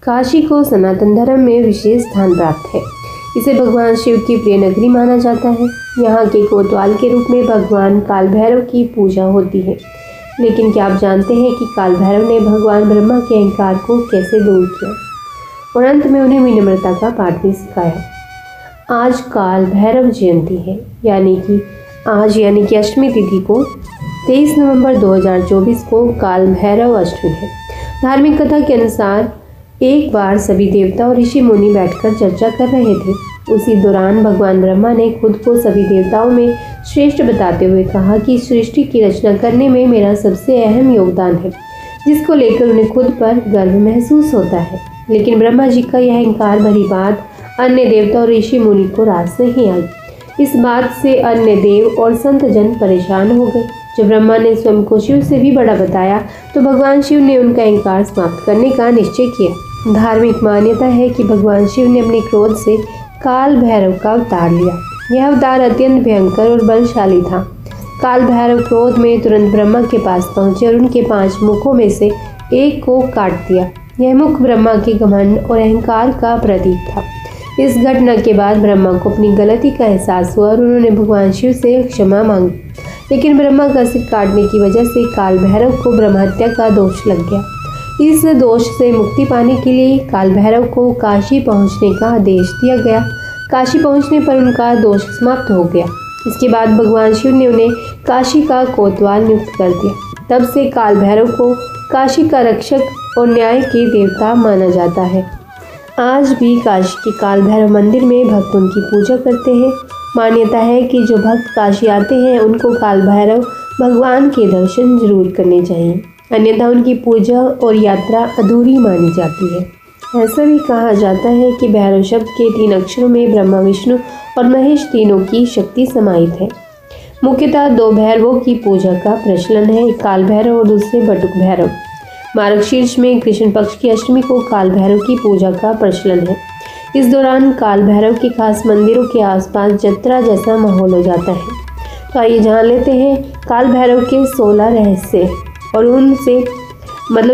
काशी को सनातन धर्म में विशेष स्थान प्राप्त है। इसे भगवान शिव की प्रिय नगरी माना जाता है। यहाँ के कोतवाल के रूप में भगवान काल भैरव की पूजा होती है। लेकिन क्या आप जानते हैं कि काल भैरव ने भगवान ब्रह्मा के अहंकार को कैसे दूर किया और अंत में उन्हें विनम्रता का पाठ भी सिखाया। आज काल भैरव जयंती है, यानी कि अष्टमी तिथि को 23 नवंबर 2024 को काल भैरव अष्टमी है। धार्मिक कथा के अनुसार एक बार सभी देवता और ऋषि मुनि बैठकर चर्चा कर रहे थे। उसी दौरान भगवान ब्रह्मा ने खुद को सभी देवताओं में श्रेष्ठ बताते हुए कहा कि सृष्टि की रचना करने में मेरा सबसे अहम योगदान है, जिसको लेकर उन्हें खुद पर गर्व महसूस होता है। लेकिन ब्रह्मा जी का यह अहंकार भरी बात अन्य देवता और ऋषि मुनि को रास नहीं आई। इस बात से अन्य देव और संत जन परेशान हो गए। जब ब्रह्मा ने स्वयं को शिव से भी बड़ा बताया तो भगवान शिव ने उनका अहंकार समाप्त करने का निश्चय किया। धार्मिक मान्यता है कि भगवान शिव ने अपने क्रोध से काल भैरव का अवतार लिया। यह अवतार अत्यंत भयंकर और बलशाली था। काल भैरव क्रोध में तुरंत ब्रह्मा के पास पहुंचे और उनके 5 मुखों में से एक को काट दिया। यह मुख ब्रह्मा के घमंड और अहंकार का प्रतीक था। इस घटना के बाद ब्रह्मा को अपनी गलती का एहसास हुआ और उन्होंने भगवान शिव से क्षमा मांगी। लेकिन ब्रह्मा का सिर काटने की वजह से काल भैरव को ब्रह्म हत्या का दोष लग गया। इस दोष से मुक्ति पाने के लिए काल भैरव को काशी पहुंचने का आदेश दिया गया। काशी पहुंचने पर उनका दोष समाप्त हो गया। इसके बाद भगवान शिव ने उन्हें काशी का कोतवाल नियुक्त कर दिया। तब से काल भैरव को काशी का रक्षक और न्याय के देवता माना जाता है। आज भी काशी के काल भैरव मंदिर में भक्त उनकी पूजा करते हैं। मान्यता है कि जो भक्त काशी आते हैं उनको काल भैरव भगवान के दर्शन जरूर करने चाहिए, अन्यथा उनकी पूजा और यात्रा अधूरी मानी जाती है। ऐसा भी कहा जाता है कि भैरव शब्द के 3 अक्षरों में ब्रह्मा, विष्णु और महेश तीनों की शक्ति समाहित है। मुख्यतः 2 भैरवों की पूजा का प्रचलन है, एक काल भैरव और दूसरे बटुक भैरव। मार्गशीर्ष में कृष्ण पक्ष की अष्टमी को काल भैरव की पूजा का प्रचलन है। इस दौरान काल भैरव के खास मंदिरों के आसपास जत्रा जैसा माहौल हो जाता है। तो आइए जान लेते हैं काल भैरव के 16 रहस्य और उनसे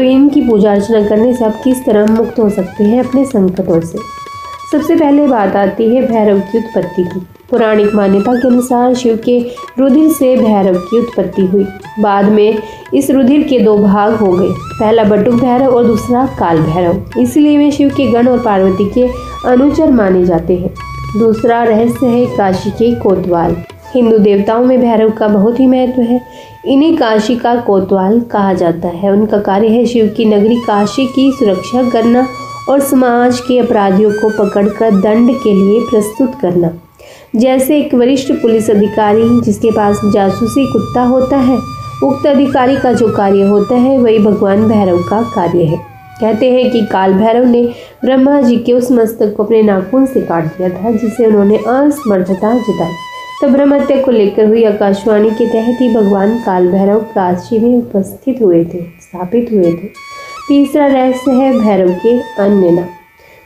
इनकी पूजा अर्चना करने से आप किस तरह मुक्त हो सकते हैं अपने संकटों से। सबसे पहले बात आती है भैरव की उत्पत्ति की। पौराणिक मान्यता के अनुसार शिव के रुधिर से भैरव की उत्पत्ति हुई। बाद में इस रुधिर के 2 भाग हो गए, पहला बटुक भैरव और दूसरा काल भैरव। इसलिए वे शिव के गण और पार्वती के अनुचर माने जाते हैं। दूसरा रहस्य है काशी के कोतवाल। हिंदू देवताओं में भैरव का बहुत ही महत्व है। इन्हें काशी का कोतवाल कहा जाता है। उनका कार्य है शिव की नगरी काशी की सुरक्षा करना और समाज के अपराधियों को पकड़कर दंड के लिए प्रस्तुत करना। जैसे एक वरिष्ठ पुलिस अधिकारी जिसके पास जासूसी कुत्ता होता है, उक्त अधिकारी का जो कार्य होता है वही भगवान भैरव का कार्य है। कहते हैं कि काल भैरव ने ब्रह्मा जी के उस मस्तक को अपने नाखून से काट दिया था जिससे उन्होंने असमर्थता जताई। तो ब्रह्म हत्या को लेकर हुई आकाशवाणी के तहत ही भगवान काल भैरव काशी में स्थापित हुए थे। तीसरा रहस्य है भैरव के अन्य नाम।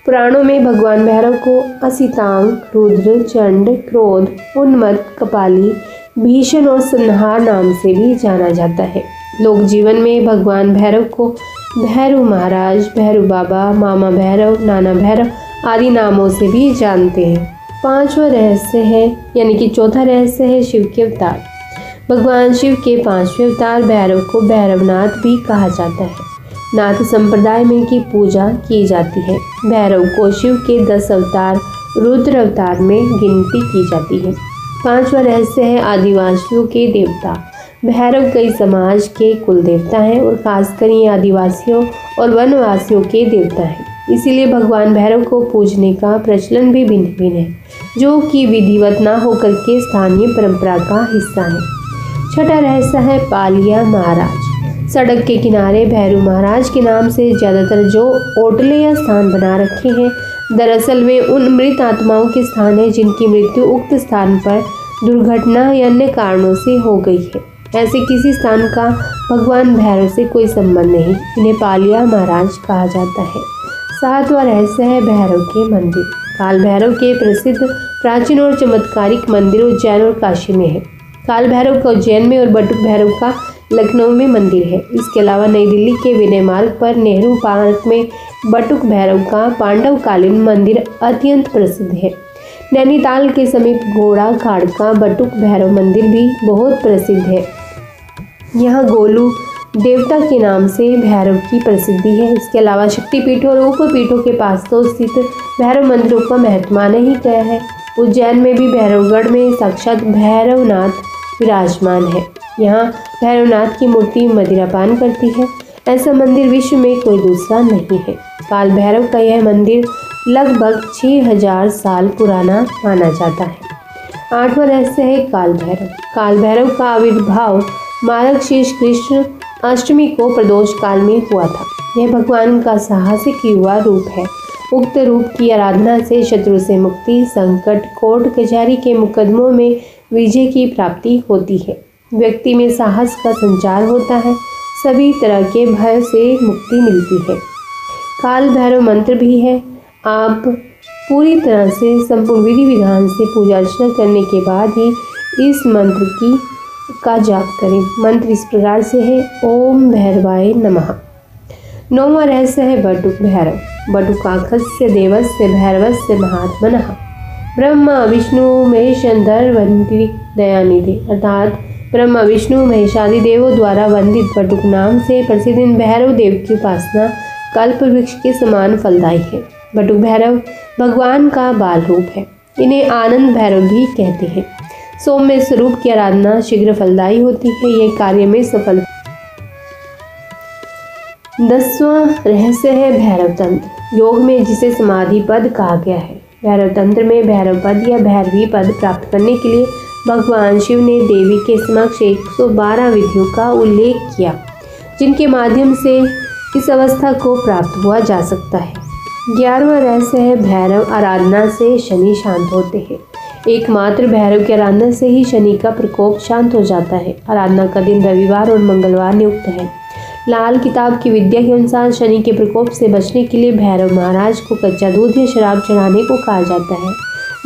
पुराणों में भगवान भैरव को असितांग, रुद्र, चंड, क्रोध, उन्मत्त, कपाली, भीषण और संहार नाम से भी जाना जाता है। लोक जीवन में भगवान भैरव को भैरव महाराज, भैरव बाबा, मामा भैरव, नाना भैरव आदि नामों से भी जानते हैं। 5वां रहस्य है चौथा रहस्य है शिव के अवतार। भगवान शिव के 5वें अवतार भैरव को भैरवनाथ भी कहा जाता है। नाथ संप्रदाय में की पूजा की जाती है। भैरव को शिव के 10 अवतार रुद्र अवतार में गिनती की जाती है। 5वां रहस्य है आदिवासियों के देवता। भैरव कई समाज के कुल देवता हैं और खासकर ये आदिवासियों और वनवासियों के देवता हैं। इसीलिए भगवान भैरव को पूजने का प्रचलन भी भिन्न भिन्न है, जो कि विधिवत न होकर के स्थानीय परंपरा का हिस्सा है। 6वां रहस्य है पालिया महाराज। सड़क के किनारे भैरव महाराज के नाम से ज़्यादातर जो ओटले या स्थान बना रखे हैं, दरअसल वे उन मृत आत्माओं के स्थान हैं जिनकी मृत्यु उक्त स्थान पर दुर्घटना या अन्य कारणों से हो गई है। ऐसे किसी स्थान का भगवान भैरव से कोई संबंध नहीं, इन्हें पालिया महाराज कहा जाता है। 7वां रहस्य है भैरव के मंदिर। काल भैरव के प्रसिद्ध प्राचीन और चमत्कारिक मंदिर उज्जैन और काशी में है। काल भैरव का उज्जैन में और बटुक भैरव का लखनऊ में मंदिर है। इसके अलावा नई दिल्ली के विनय मार्ग पर नेहरू पार्क में बटुक भैरव का पांडवकालीन मंदिर अत्यंत प्रसिद्ध है। नैनीताल के समीप घोड़ा घाट का बटुक भैरव मंदिर भी बहुत प्रसिद्ध है। यहाँ गोलू देवता के नाम से भैरव की प्रसिद्धि है। इसके अलावा शक्तिपीठों और उपपीठों के पास तो स्थित भैरव मंदिरों का महत्व माना ही गया है। उज्जैन में भी भैरवगढ़ में साक्षात भैरवनाथ विराजमान है। यहाँ भैरवनाथ की मूर्ति मदिरापान करती है। ऐसा मंदिर विश्व में कोई दूसरा नहीं है। काल भैरव का यह मंदिर लगभग 6000 साल पुराना माना जाता है। 8वां रहस्य है काल भैरव। काल भैरव का आविर्भाव मार्गशीर्ष कृष्ण अष्टमी को प्रदोष काल में हुआ था। यह भगवान का साहसिक युवा रूप है। उक्त रूप की आराधना से शत्रु से मुक्ति, संकट, कोर्ट कचहरी के मुकदमों में विजय की प्राप्ति होती है। व्यक्ति में साहस का संचार होता है। सभी तरह के भय से मुक्ति मिलती है। काल भैरव मंत्र भी है। आप पूरी तरह से संपूर्ण विधि विधान से पूजा अर्चना करने के बाद ही इस मंत्र का जाप करें। मंत्र इस प्रकार से है, ओम भैरवाय नमः। 9वां रहस्य है बटुक भैरव। बटुकाक्षस्य देवस्य भैरवस्य महात्मनः ब्रह्मा विष्णु महेश धरवंती दयानिधि, अर्थात ब्रह्मा विष्णु महेशादि देवों द्वारा वंदित बटुक नाम से प्रसिद्ध इन भैरव देव की उपासना कल्प वृक्ष के समान फलदायी है। बटुक भैरव भगवान का बाल रूप है। इन्हें आनंद भैरव भी कहते हैं। सौम्य स्वरूप की आराधना शीघ्र फलदायी होती है। यह कार्य में सफल। 10वां रहस्य है भैरव तंत्र। योग में जिसे समाधि पद कहा गया है। भैरव तंत्र में भैरव पद या भैरवी पद प्राप्त करने के लिए भगवान शिव ने देवी के समक्ष 112 विधियों का उल्लेख किया, जिनके माध्यम से इस अवस्था को प्राप्त हुआ जा सकता है। 11वां रहस्य है भैरव आराधना से शनि शांत होते हैं। एकमात्र भैरव की आराधना से ही शनि का प्रकोप शांत हो जाता है। आराधना का दिन रविवार और मंगलवार नियुक्त है। लाल किताब की विद्या के अनुसार शनि के प्रकोप से बचने के लिए भैरव महाराज को कच्चा दूध या शराब चढ़ाने को कहा जाता है।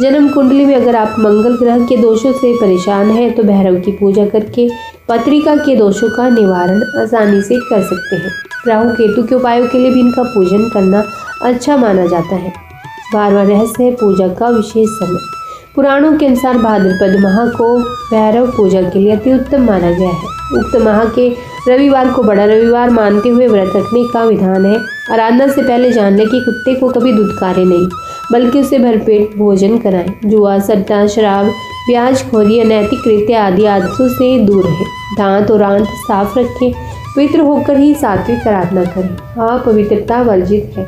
जन्म कुंडली में अगर आप मंगल ग्रह के दोषों से परेशान हैं तो भैरव की पूजा करके पत्रिका के दोषों का निवारण आसानी से कर सकते हैं। राहु केतु के उपायों के लिए भी इनका पूजन करना अच्छा माना जाता है। 12वां रहस्य है पूजा का विशेष समय। पुराणों के अनुसार भाद्रपद माह को भैरव पूजा के लिए अति उत्तम माना गया है। उक्त माह के रविवार को बड़ा रविवार मानते हुए व्रत रखने का विधान है। आराधना से पहले जान लें कि कुत्ते को कभी दुत्कारे नहीं, बल्कि उसे भरपेट भोजन कराएं। जुआ, सट्टा, शराब, ब्याजखोरी, अनैतिक कृत्य आदि आदतों से दूर रहें। दांत और आंत साफ रखें। पवित्र होकर ही सात्विक आराधना करें। अपवित्रता वर्जित है।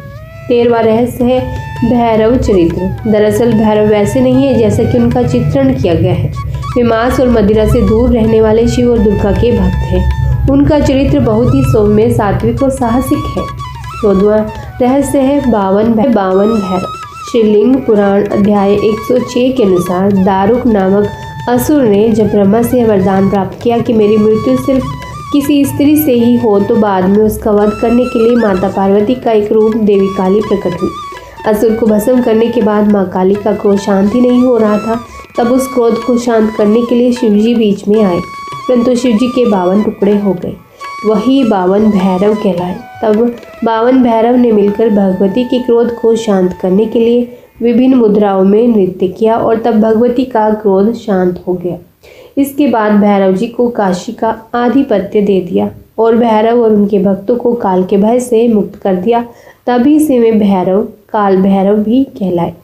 13वां रहस्य है भैरव चरित्र। दरअसल भैरव वैसे नहीं है जैसा कि उनका चित्रण किया गया है। वे मांस और मदिरा से दूर रहने वाले शिव और दुर्गा के भक्त हैं। उनका चरित्र बहुत ही सौम्य, सात्विक और साहसिक है। 14वां रहस्य है 52 भैरव। श्रीलिंग पुराण अध्याय 106 के अनुसार दारुक नामक असुर ने जब ब्रह्मा से वरदान प्राप्त किया कि मेरी मृत्यु सिर्फ किसी स्त्री से ही हो, तो बाद में उसका वध करने के लिए माता पार्वती का एक रूप देवी काली प्रकट हुई। असुर को भस्म करने के बाद माँ काली का क्रोध शांत ही नहीं हो रहा था। तब उस क्रोध को शांत करने के लिए शिवजी बीच में आए, परंतु शिवजी के 52 टुकड़े हो गए। वही 52 भैरव कहलाए। तब 52 भैरव ने मिलकर भगवती के क्रोध को शांत करने के लिए विभिन्न मुद्राओं में नृत्य किया और तब भगवती का क्रोध शांत हो गया। इसके बाद भैरव जी को काशी का आधिपत्य दे दिया और भैरव और उनके भक्तों को काल के भय से मुक्त कर दिया। तभी से वे भैरव काल भैरव भी कहलाए।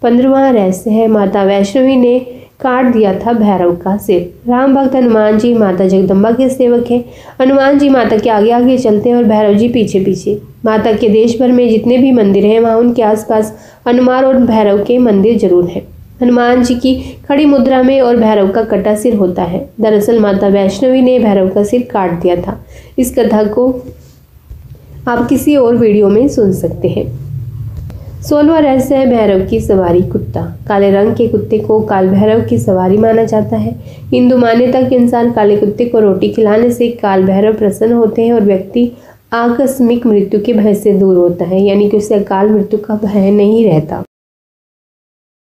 15वां रहस्य है माता वैष्णवी ने काट दिया था भैरव का सिर। राम भक्त हनुमान जी माता जगदम्बा के सेवक हैं। हनुमान जी माता के आगे आगे चलते हैं और भैरव जी पीछे पीछे। माता के देश भर में जितने भी मंदिर हैं वहाँ उनके आसपास हनुमान और भैरव के मंदिर जरूर हैं। हनुमान जी की खड़ी मुद्रा में और भैरव का कटा सिर होता है। दरअसल माता वैष्णवी ने भैरव का सिर काट दिया था। इस कथा को आप किसी और वीडियो में सुन सकते हैं। 16वां रहस्य है भैरव की सवारी कुत्ता। काले रंग के कुत्ते को काल भैरव की सवारी माना जाता है। हिंदू मान्यता के अनुसार काले कुत्ते को रोटी खिलाने से काल भैरव प्रसन्न होते हैं और व्यक्ति आकस्मिक मृत्यु के भय से दूर होता है, यानी कि उसे अकाल मृत्यु का भय नहीं रहता।